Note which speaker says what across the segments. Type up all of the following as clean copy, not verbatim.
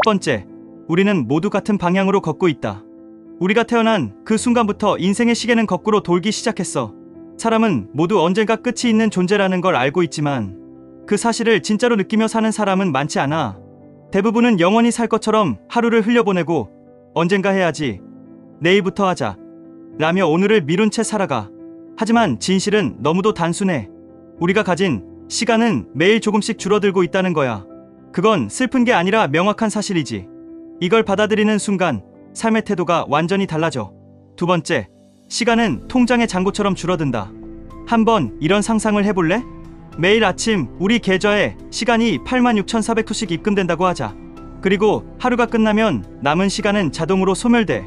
Speaker 1: 번째, 우리는 모두 같은 방향으로 걷고 있다. 우리가 태어난 그 순간부터 인생의 시계는 거꾸로 돌기 시작했어. 사람은 모두 언젠가 끝이 있는 존재라는 걸 알고 있지만 그 사실을 진짜로 느끼며 사는 사람은 많지 않아. 대부분은 영원히 살 것처럼 하루를 흘려보내고 언젠가 해야지, 내일부터 하자 라며 오늘을 미룬 채 살아가. 하지만 진실은 너무도 단순해. 우리가 가진 시간은 매일 조금씩 줄어들고 있다는 거야. 그건 슬픈 게 아니라 명확한 사실이지. 이걸 받아들이는 순간 삶의 태도가 완전히 달라져. 두 번째, 시간은 통장의 잔고처럼 줄어든다. 한번 이런 상상을 해볼래? 매일 아침 우리 계좌에 시간이 86,400호씩 입금된다고 하자. 그리고 하루가 끝나면 남은 시간은 자동으로 소멸돼.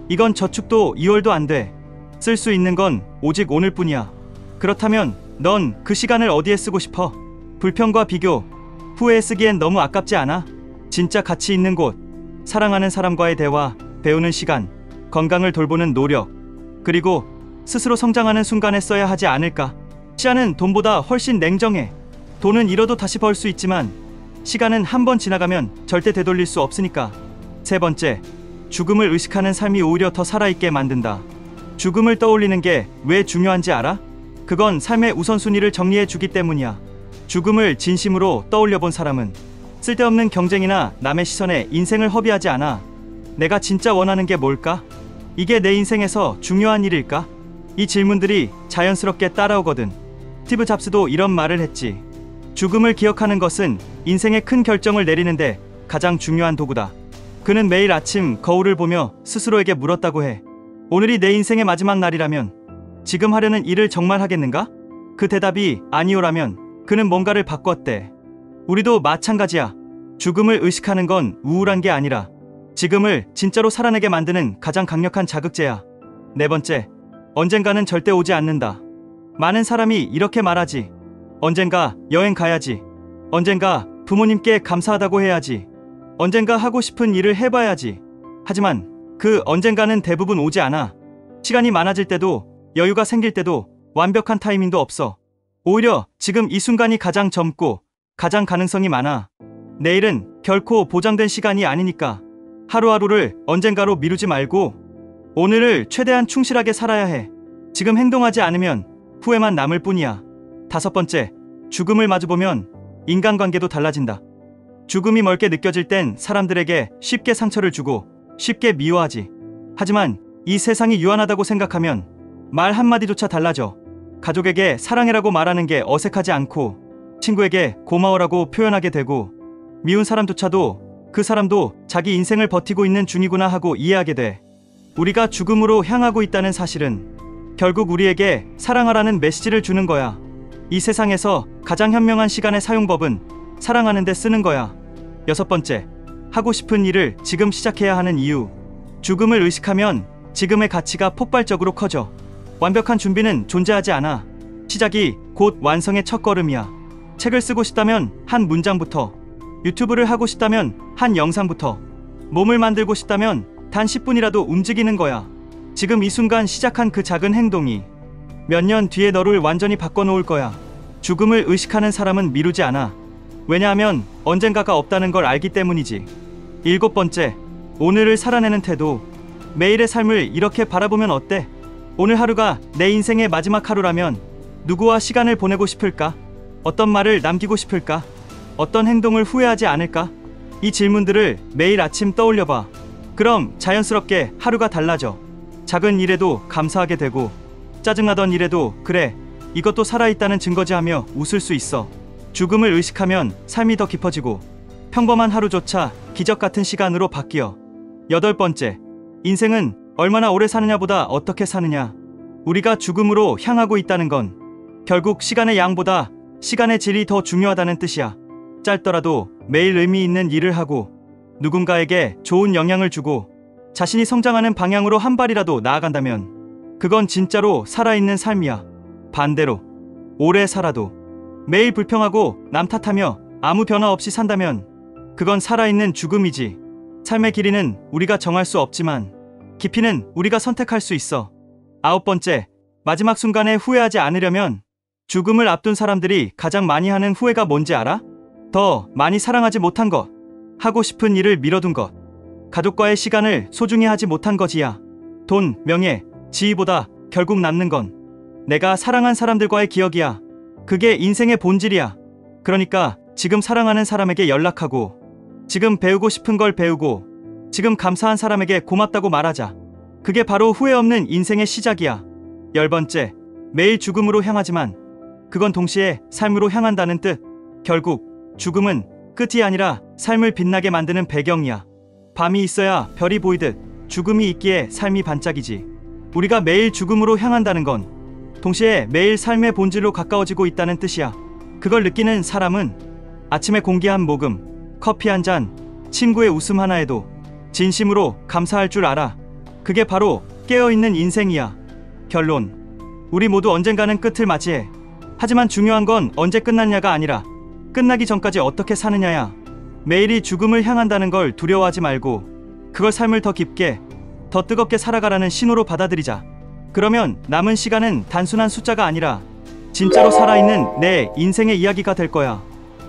Speaker 1: 이건 저축도 2월도 안 돼. 쓸 수 있는 건 오직 오늘뿐이야. 그렇다면 넌 그 시간을 어디에 쓰고 싶어? 불평과 비교, 후회에 쓰기엔 너무 아깝지 않아? 진짜 가치 있는 곳, 사랑하는 사람과의 대화, 배우는 시간, 건강을 돌보는 노력, 그리고 스스로 성장하는 순간에 써야 하지 않을까? 시간은 돈보다 훨씬 냉정해. 돈은 잃어도 다시 벌 수 있지만 시간은 한 번 지나가면 절대 되돌릴 수 없으니까. 세 번째, 죽음을 의식하는 삶이 오히려 더 살아있게 만든다. 죽음을 떠올리는 게 왜 중요한지 알아? 그건 삶의 우선순위를 정리해 주기 때문이야. 죽음을 진심으로 떠올려 본 사람은 쓸데없는 경쟁이나 남의 시선에 인생을 허비하지 않아. 내가 진짜 원하는 게 뭘까? 이게 내 인생에서 중요한 일일까? 이 질문들이 자연스럽게 따라오거든. 스티브 잡스도 이런 말을 했지. 죽음을 기억하는 것은 인생의 큰 결정을 내리는데 가장 중요한 도구다. 그는 매일 아침 거울을 보며 스스로에게 물었다고 해. 오늘이 내 인생의 마지막 날이라면 지금 하려는 일을 정말 하겠는가? 그 대답이 아니오라면 그는 뭔가를 바꿨대. 우리도 마찬가지야. 죽음을 의식하는 건 우울한 게 아니라 지금을 진짜로 살아내게 만드는 가장 강력한 자극제야. 네 번째, 언젠가는 절대 오지 않는다. 많은 사람이 이렇게 말하지. 언젠가 여행 가야지. 언젠가 부모님께 감사하다고 해야지. 언젠가 하고 싶은 일을 해봐야지. 하지만 그 언젠가는 대부분 오지 않아. 시간이 많아질 때도, 여유가 생길 때도, 완벽한 타이밍도 없어. 오히려 지금 이 순간이 가장 젊고 가장 가능성이 많아. 내일은 결코 보장된 시간이 아니니까 하루하루를 언젠가로 미루지 말고 오늘을 최대한 충실하게 살아야 해. 지금 행동하지 않으면 후회만 남을 뿐이야. 다섯 번째, 죽음을 마주보면 인간관계도 달라진다. 죽음이 멀게 느껴질 땐 사람들에게 쉽게 상처를 주고 쉽게 미워하지. 하지만 이 세상이 유한하다고 생각하면 말 한마디조차 달라져. 가족에게 사랑해라고 말하는 게 어색하지 않고 친구에게 고마워라고 표현하게 되고 미운 사람조차도 그 사람도 자기 인생을 버티고 있는 중이구나 하고 이해하게 돼. 우리가 죽음으로 향하고 있다는 사실은 결국 우리에게 사랑하라는 메시지를 주는 거야. 이 세상에서 가장 현명한 시간의 사용법은 사랑하는 데 쓰는 거야. 여섯 번째, 하고 싶은 일을 지금 시작해야 하는 이유. 죽음을 의식하면 지금의 가치가 폭발적으로 커져. 완벽한 준비는 존재하지 않아. 시작이 곧 완성의 첫걸음이야. 책을 쓰고 싶다면 한 문장부터, 유튜브를 하고 싶다면 한 영상부터, 몸을 만들고 싶다면 단 10분이라도 움직이는 거야. 지금 이 순간 시작한 그 작은 행동이 몇 년 뒤에 너를 완전히 바꿔놓을 거야. 죽음을 의식하는 사람은 미루지 않아. 왜냐하면 언젠가가 없다는 걸 알기 때문이지. 일곱 번째, 오늘을 살아내는 태도. 매일의 삶을 이렇게 바라보면 어때? 오늘 하루가 내 인생의 마지막 하루라면 누구와 시간을 보내고 싶을까? 어떤 말을 남기고 싶을까? 어떤 행동을 후회하지 않을까? 이 질문들을 매일 아침 떠올려봐. 그럼 자연스럽게 하루가 달라져. 작은 일에도 감사하게 되고 짜증나던 일에도 그래, 이것도 살아있다는 증거지 하며 웃을 수 있어. 죽음을 의식하면 삶이 더 깊어지고 평범한 하루조차 기적 같은 시간으로 바뀌어. 여덟 번째, 인생은 얼마나 오래 사느냐보다 어떻게 사느냐. 우리가 죽음으로 향하고 있다는 건 결국 시간의 양보다 시간의 질이 더 중요하다는 뜻이야. 짧더라도 매일 의미 있는 일을 하고 누군가에게 좋은 영향을 주고 자신이 성장하는 방향으로 한 발이라도 나아간다면 그건 진짜로 살아있는 삶이야. 반대로 오래 살아도 매일 불평하고 남 탓하며 아무 변화 없이 산다면 그건 살아있는 죽음이지. 삶의 길이는 우리가 정할 수 없지만 깊이는 우리가 선택할 수 있어. 아홉 번째, 마지막 순간에 후회하지 않으려면 죽음을 앞둔 사람들이 가장 많이 하는 후회가 뭔지 알아? 더 많이 사랑하지 못한 것, 하고 싶은 일을 미뤄둔 것, 가족과의 시간을 소중히 하지 못한 거지야. 돈, 명예, 지위보다 결국 남는 건 내가 사랑한 사람들과의 기억이야. 그게 인생의 본질이야. 그러니까 지금 사랑하는 사람에게 연락하고, 지금 배우고 싶은 걸 배우고, 지금 감사한 사람에게 고맙다고 말하자. 그게 바로 후회 없는 인생의 시작이야. 10번째, 매일 죽음으로 향하지만 그건 동시에 삶으로 향한다는 뜻. 결국 죽음은 끝이 아니라 삶을 빛나게 만드는 배경이야. 밤이 있어야 별이 보이듯 죽음이 있기에 삶이 반짝이지. 우리가 매일 죽음으로 향한다는 건 동시에 매일 삶의 본질로 가까워지고 있다는 뜻이야. 그걸 느끼는 사람은 아침에 공기 한 모금, 커피 한 잔, 친구의 웃음 하나에도 진심으로 감사할 줄 알아. 그게 바로 깨어있는 인생이야. 결론, 우리 모두 언젠가는 끝을 맞이해. 하지만 중요한 건 언제 끝났냐가 아니라 끝나기 전까지 어떻게 사느냐야. 매일이 죽음을 향한다는 걸 두려워하지 말고 그걸 삶을 더 깊게, 더 뜨겁게 살아가라는 신호로 받아들이자. 그러면 남은 시간은 단순한 숫자가 아니라 진짜로 살아있는 내 인생의 이야기가 될 거야.